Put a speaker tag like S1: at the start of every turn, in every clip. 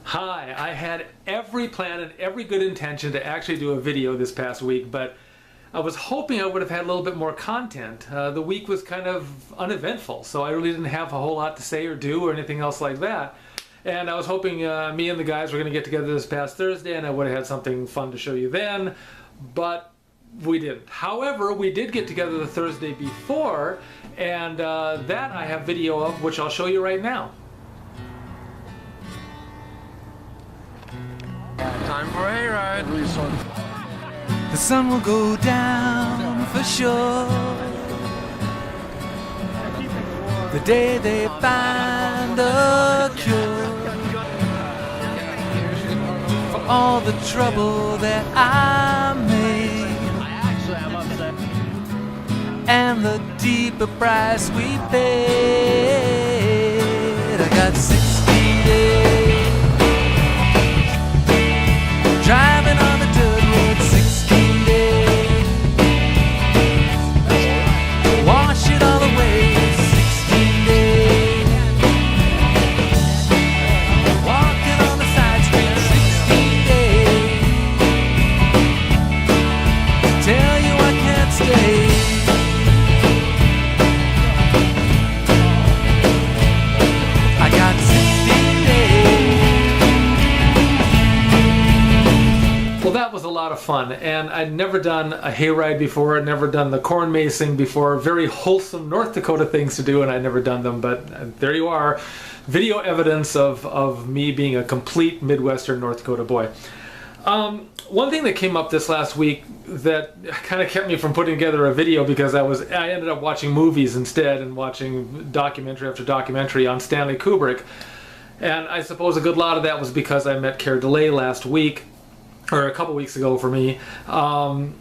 S1: Hi, I had every plan and every good intention to actually do a video this past week, but I was hoping I would have had a little bit more content. The week was kind of uneventful, so I really didn't have a whole lot to say or do or anything else like that. And I was hoping me and the guys were going to get together this past Thursday and I would have had something fun to show you then, but we didn't. However, we did get together the Thursday before, and that I have video of, which I'll show you right now.
S2: Time for a hayride.
S3: The sun will go down for sure the day they find a cure for all the trouble that I made and the deeper price we paid. I got 60 days driving on the dirt road, 16 days. Wash it all away, 16 days. Walking on the side street, 16 days. Tell you I can't stay. I got 16 days.
S1: Well, that was a lot of fun, and I'd never done a hayride before, I'd never done the corn mazing before. Very wholesome North Dakota things to do, and I'd never done them, but there you are. Video evidence of me being a complete Midwestern North Dakota boy. One thing that came up this last week that kind of kept me from putting together a video, because I ended up watching movies instead and watching documentary after documentary on Stanley Kubrick. And I suppose a good lot of that was because I met Care Delay last week, or a couple weeks ago for me, and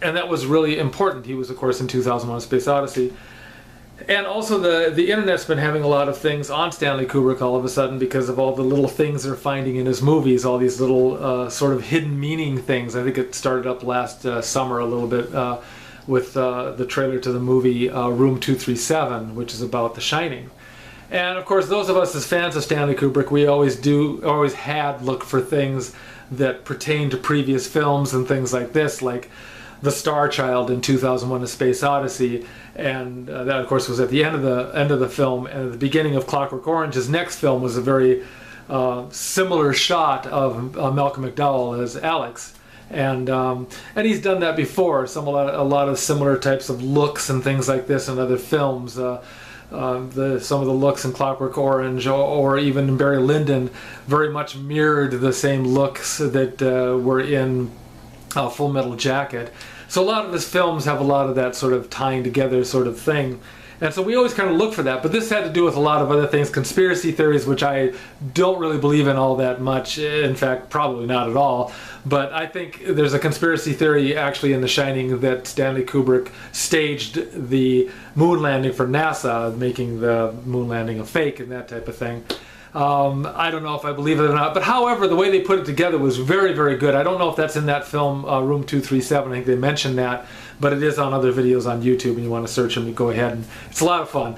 S1: that was really important. He was, of course, in 2001: A Space Odyssey. And also the internet's been having a lot of things on Stanley Kubrick all of a sudden because of all the little things they're finding in his movies, all these little sort of hidden meaning things. I think it started up last summer a little bit with the trailer to the movie Room 237, which is about The Shining. And of course, those of us as fans of Stanley Kubrick, we always had looked for things that pertain to previous films and things like this, like The Star Child in 2001: A Space Odyssey, and that of course was at the end of the film. And at the beginning of Clockwork Orange, his next film, was a very similar shot of Malcolm McDowell as Alex, and he's done that before. A lot of similar types of looks and things like this in other films. Some of the looks in Clockwork Orange or even in Barry Lyndon very much mirrored the same looks that were in Full Metal Jacket. So a lot of his films have a lot of that sort of tying together sort of thing. And so we always kind of look for that, but this had to do with a lot of other things, conspiracy theories, which I don't really believe in all that much. In fact, probably not at all. But I think there's a conspiracy theory actually in The Shining that Stanley Kubrick staged the moon landing for NASA, making the moon landing a fake and that type of thing. I don't know if I believe it or not, but however, the way they put it together was very, very good. I don't know if that's in that film, Room 237. I think they mentioned that, but it is on other videos on YouTube, and you want to search them, you go ahead, and it's a lot of fun.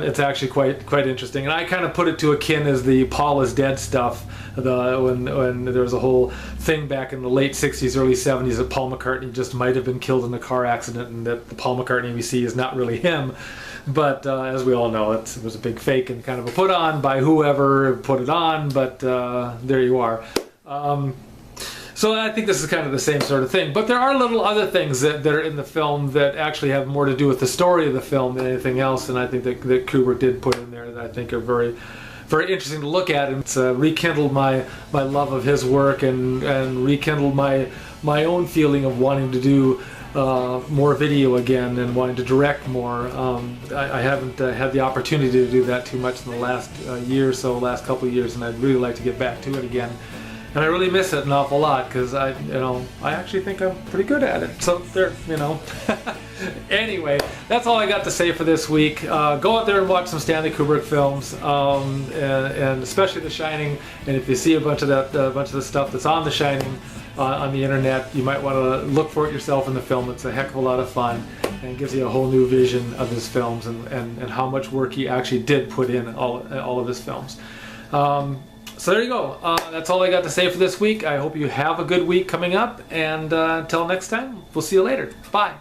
S1: It's actually quite interesting, and I kind of put it to akin as the Paul is Dead stuff, when there was a whole thing back in the late 60s, early 70s that Paul McCartney just might have been killed in a car accident, and that the Paul McCartney we see is not really him. But as we all know, it was a big fake and kind of a put on by whoever put it on, but there you are. So I think this is kind of the same sort of thing. But there are little other things that are in the film that actually have more to do with the story of the film than anything else, and I think that Kubrick did put in there that I think are very, very interesting to look at. And it's rekindled my love of his work and rekindled my own feeling of wanting to do more video again and wanting to direct more. I haven't had the opportunity to do that too much in the last year or so, last couple of years, and I'd really like to get back to it again. And I really miss it an awful lot because I actually think I'm pretty good at it. So there, Anyway, that's all I got to say for this week. Go out there and watch some Stanley Kubrick films, and especially The Shining. And if you see a bunch of the stuff that's on The Shining on the internet, you might want to look for it yourself in the film. It's a heck of a lot of fun, and it gives you a whole new vision of his films and how much work he actually did put in all of his films. So there you go. That's all I got to say for this week. I hope you have a good week coming up, and until next time, we'll see you later. Bye.